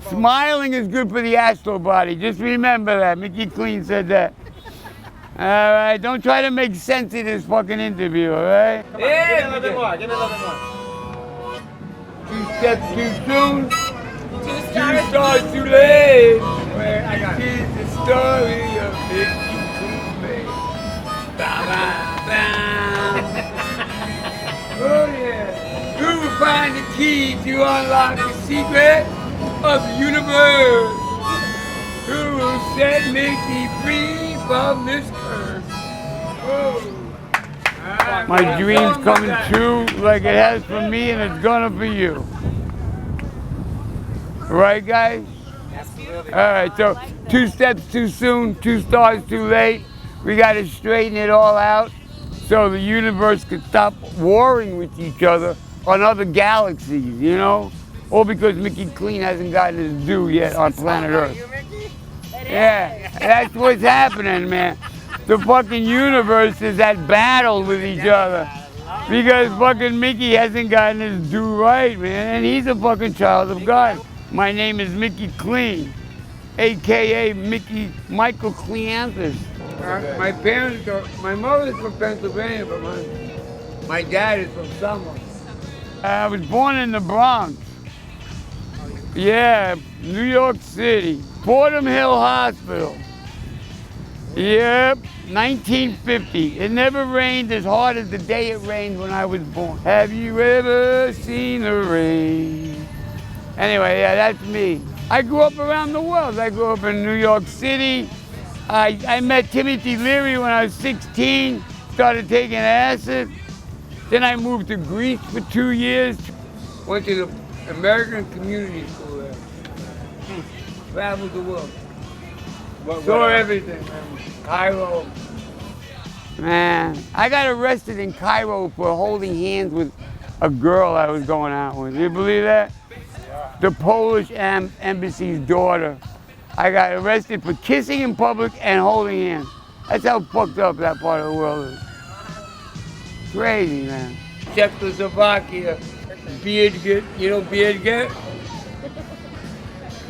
Smiling is good for the astral body. Just remember that. Mickey Clean said that. All right, don't try to make sense of this fucking interview, all right? Come on, give me a little bit more. Give me a little bit more. 2 steps too soon, 2 2 stars. stars too late. Where I got it. This is the story of Mickey Clean. Oh yeah. Who will find the key to unlock the secret of the universe? Who will set Mickey free from this curse? Oh. My dream's coming true like it has for me and it's gonna for you. Right, guys? Absolutely. All right, so 2 steps too soon, 2 stars too late. We got to straighten it all out so the universe could stop warring with each other on other galaxies, you know? All because Mickey Clean hasn't gotten his due yet on planet Earth. Yeah, that's what's happening, man. The fucking universe is at battle with each other because fucking Mickey hasn't gotten his due right, man, and he's a fucking child of God. My name is Mickey Clean, a.k.a. Michael Cleanthus. My parents are, my mother's from Pennsylvania, but my dad is from somewhere. I was born in the Bronx. Yeah, New York City. Fordham Hill Hospital. Yep, 1950. It never rained as hard as the day it rained when I was born. Have you ever seen the rain? Anyway, yeah, that's me. I grew up around the world. I grew up in New York City. I met Timothy Leary when I was 16, started taking acid. Then I moved to Greece for 2 years. Went to the American Community School there. Traveled the world. Saw everything, man. Cairo. Man, I got arrested in Cairo for holding hands with a girl I was going out with. You believe that? The Polish embassy's daughter. I got arrested for kissing in public and holding hands. That's how fucked up that part of the world is. Crazy, man. Czechoslovakia, Beardgate. You know Beardgate?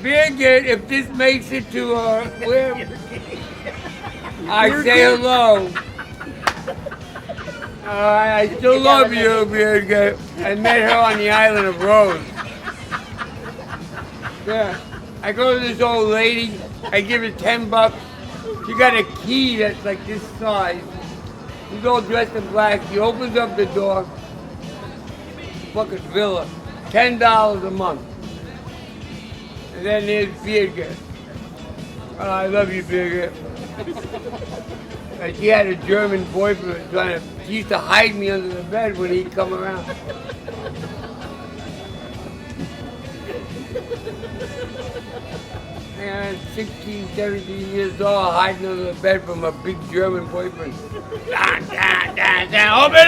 Beardgate, if this makes it to where I say hello. I still love you, Beardgate. I met her on the island of Rhodes. Yeah. I go to this old lady, I give her $10. She got a key that's like this size. She's all dressed in black. She opens up the door. Fucking villa. $10 a month. And then there's Beardgate. Oh, I love you, Beardgate. And she had a German boyfriend trying to, she used to hide me under the bed when he'd come around. And 16, 17 years old, hiding under the bed from a big German boyfriend. Open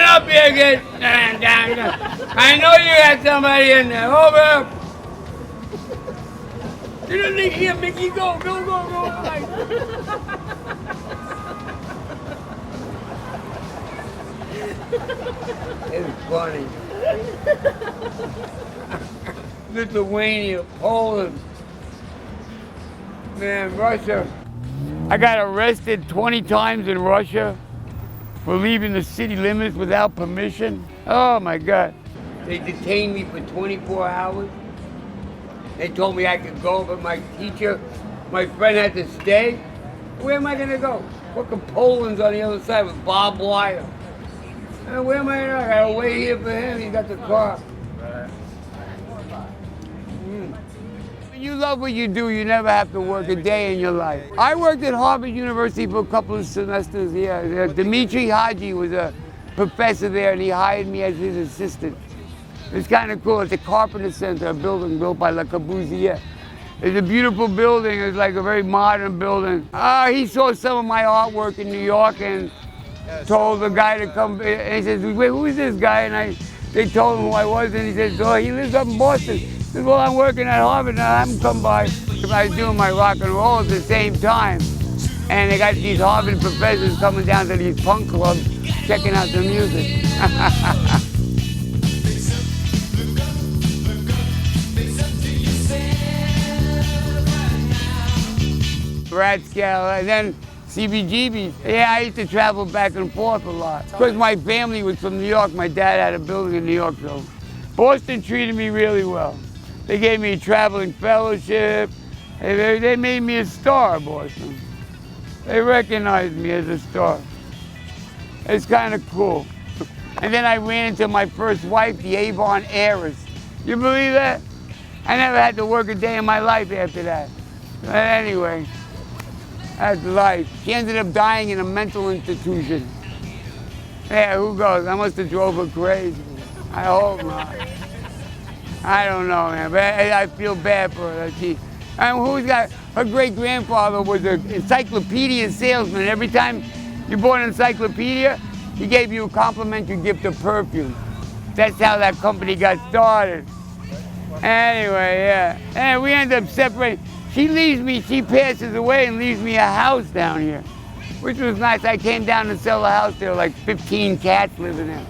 up here again. I know you had somebody in there. Open up. You don't think here, Mickey, go. It was funny. Lithuania, Poland. Man, Russia. I got arrested 20 times in Russia for leaving the city limits without permission. Oh my God. They detained me for 24 hours. They told me I could go, but my teacher, my friend had to stay. Where am I gonna go? Fucking Poland's on the other side with Bob Wire. Where am I gonna go? I gotta wait here for him. He got the car. When you love what you do, you never have to work a day in your life. I worked at Harvard University for a couple of semesters. Yeah, Dimitri Haji was a professor there, and he hired me as his assistant. It's kind of cool. It's a Carpenter Center, a building built by Le Corbusier. It's a beautiful building. It's like a very modern building. He saw some of my artwork in New York and told the guy to come. And he says, "Wait, who is this guy?" And they told him who I was, and he says, "Oh, he lives up in Boston." He says, "Well, I'm working at Harvard now. I haven't come by." I was doing my rock and roll at the same time, and they got these Harvard professors coming down to these punk clubs, checking out the music. Ratscale, and then CBGB's. Yeah, I used to travel back and forth a lot. Because my family was from New York. My dad had a building in New York, so Boston treated me really well. They gave me a traveling fellowship. They made me a star, Boston. They recognized me as a star. It's kind of cool. And then I ran into my first wife, the Avon heiress. You believe that? I never had to work a day in my life after that. But anyway, that's life. She ended up dying in a mental institution. Yeah, who goes? I must have drove her crazy. I hope not. I don't know, man, but I feel bad for her. Her great-grandfather was an encyclopedia salesman. Every time you bought an encyclopedia, he gave you a complimentary gift of perfume. That's how that company got started. Anyway, yeah. And we ended up separating. She leaves me, she passes away and leaves me a house down here, which was nice. I came down to sell a house. There were like 15 cats living there.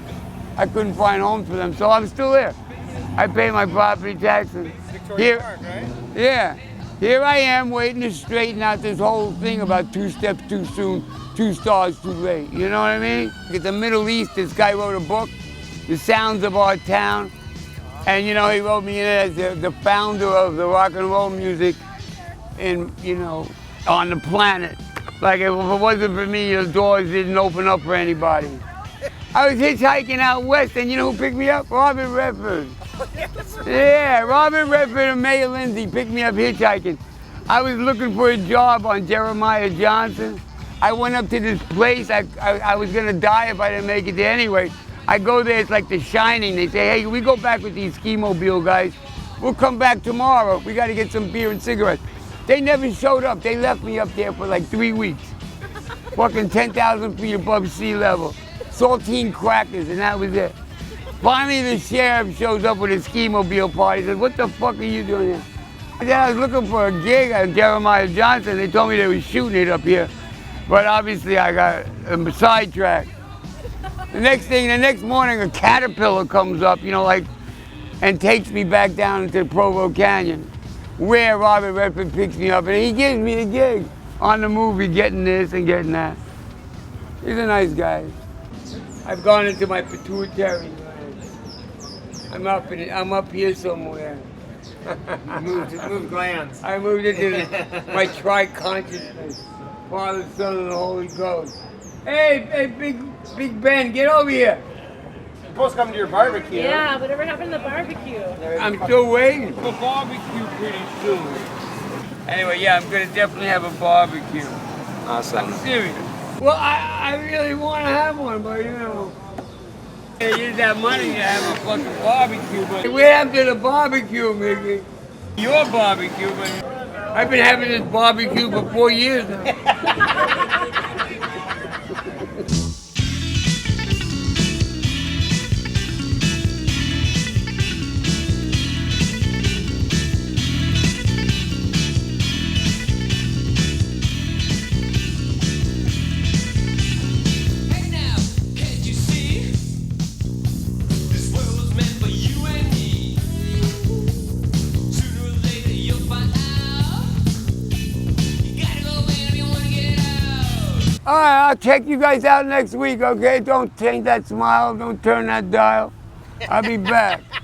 I couldn't find homes for them, so I'm still there. I pay my property taxes. Victoria Park, right? Yeah. Here I am waiting to straighten out this whole thing about 2 steps too soon, 2 stars too late. You know what I mean? At the Middle East, this guy wrote a book, The Sounds of Our Town. And you know, he wrote me in as the founder of the rock and roll music on the planet. Like if it wasn't for me, the doors didn't open up for anybody. I was hitchhiking out west, and you know who picked me up? Robert Redford. Yeah, Robert Redford and Mayor Lindsay picked me up hitchhiking. I was looking for a job on Jeremiah Johnson. I went up to this place. I was gonna die if I didn't make it there anyway. I go there, it's like The Shining. They say, hey, we go back with these ski mobile guys. We'll come back tomorrow. We gotta get some beer and cigarettes. They never showed up. They left me up there for like 3 weeks. Fucking 10,000 feet above sea level. Saltine crackers, and that was it. Finally, the sheriff shows up with a ski mobile party. He says, what the fuck are you doing here? I said, I was looking for a gig at Jeremiah Johnson. They told me they were shooting it up here. But obviously, I got sidetracked. The next morning, a caterpillar comes up, and takes me back down into Provo Canyon, where Robert Redford picks me up, and he gives me a gig on the movie, getting this and getting that. He's a nice guy. I've gone into my pituitary gland. I'm up here somewhere. Moved glands. I moved into my tri-consciousness, Father, Son, and the Holy Ghost. Hey, Big Ben, get over here. You're supposed to come to your barbecue. Yeah, whatever happened to the barbecue? I'm still waiting for barbecue pretty soon. Anyway, yeah, I'm gonna definitely have a barbecue. Awesome. I'm serious. Well, I really want to have one, but I use that money to have a fucking barbecue. But we're after the barbecue, Mickey. Your barbecue, but I've been having this barbecue for 4 years now. All right, I'll check you guys out next week, okay? Don't change that smile, don't turn that dial. I'll be back.